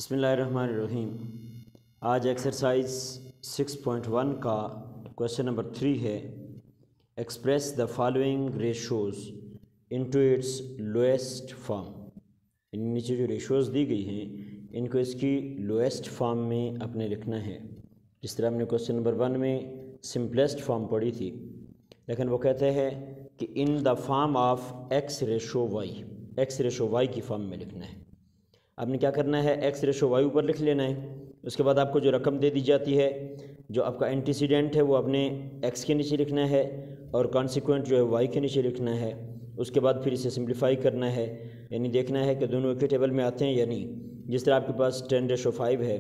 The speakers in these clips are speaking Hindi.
बिस्मिल्लाहिर्रहमानिर्रहीम। आज एक्सरसाइज 6.1 का क्वेश्चन नंबर 3 है। Express the following ratios into its lowest form. नीचे जो रेशोज़ दी गई हैं इनको इसकी लोएस्ट फॉर्म में अपने लिखना है। जिस तरह हमने क्वेश्चन नंबर 1 में सिंपलेस्ट फॉर्म पढ़ी थी, लेकिन वो कहते हैं कि in the form of x ratio y की फॉर्म में लिखना है। आपने क्या करना है, एक्स रेशो वाई ऊपर लिख लेना है। उसके बाद आपको जो रकम दे दी जाती है, जो आपका एंटीसीडेंट है वो अपने एक्स के नीचे लिखना है और कॉन्सिक्वेंट जो है वाई के नीचे लिखना है। उसके बाद फिर इसे सिंप्लीफाई करना है, यानी देखना है कि दोनों एक ही टेबल में आते हैं या नहीं। जिस तरह आपके पास 10/5 है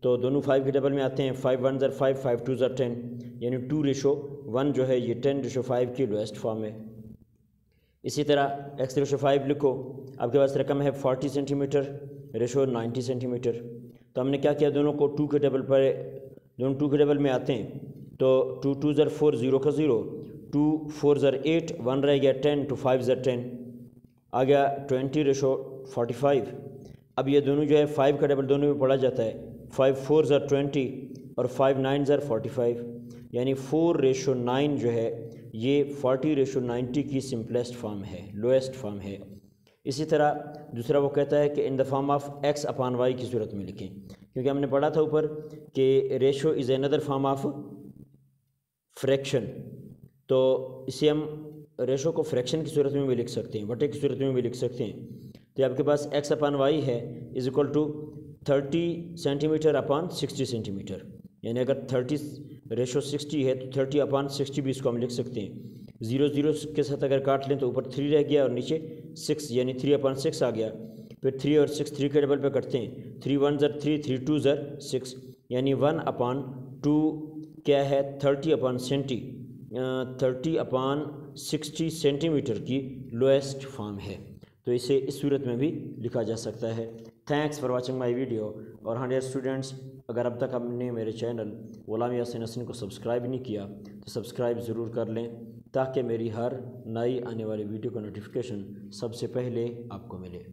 तो दोनों 5 के टेबल में आते हैं। 5 1 ज़र 5, 5 2 ज़र 10, यानी 2/1 जो है ये 10/5 की लोएस्ट फॉर्म है। इसी तरह x/5 लिखो। आपके पास रकम है 40 सेंटीमीटर, रेशो 90 सेंटीमीटर। तो हमने क्या किया, दोनों को 2 के टेबल पर, दोनों 2 के टेबल में आते हैं तो 2 2 ज़र 4, 0 का 0, 2 4 ज़र 8, 1 रह गया 10, तो 5 ज़र 10 आ गया 20/45। अब ये दोनों जो है 5 का टेबल दोनों में पढ़ा जाता है। 5 4 ज़र 20 और 5 9 ज़र 45, यानी 4/9 जो है ये 40/90 की सिंपलेस्ट फॉर्म है, लोएस्ट फॉर्म है। इसी तरह दूसरा वो कहता है कि in the form of x upon y की सूरत में लिखें, क्योंकि हमने पढ़ा था ऊपर कि ratio is another form of fraction. तो इसे हम रेशो को फ्रैक्शन की सूरत में भी लिख सकते हैं, बटे की सूरत में भी लिख सकते हैं। तो आपके पास एक्स अपॉन वाई है is equal to 30 centimetre upon 60 centimetre, यानी अगर 30/60 है तो 30/60 भी इसको हम लिख सकते हैं। 0 0 के साथ अगर काट लें तो ऊपर 3 रह गया और नीचे 6, यानी 3/6 आ गया। फिर 3 और 6 3 के टेबल पे करते हैं। 3 1 ज़र 3, 3 2 ज़र 6, यानी 1/2 क्या है 30/60 सेंटीमीटर की लोएस्ट फॉर्म है। तो इसे इस सूरत में भी लिखा जा सकता है। Thanks for watching my video. और हाँ डियर स्टूडेंट्स, अगर अब तक हमने मेरे चैनल ग़ुलाम यासीन हसन को सब्सक्राइब नहीं किया तो सब्सक्राइब ज़रूर कर लें, ताकि मेरी हर नई आने वाली वीडियो का नोटिफिकेशन सबसे पहले आपको मिले।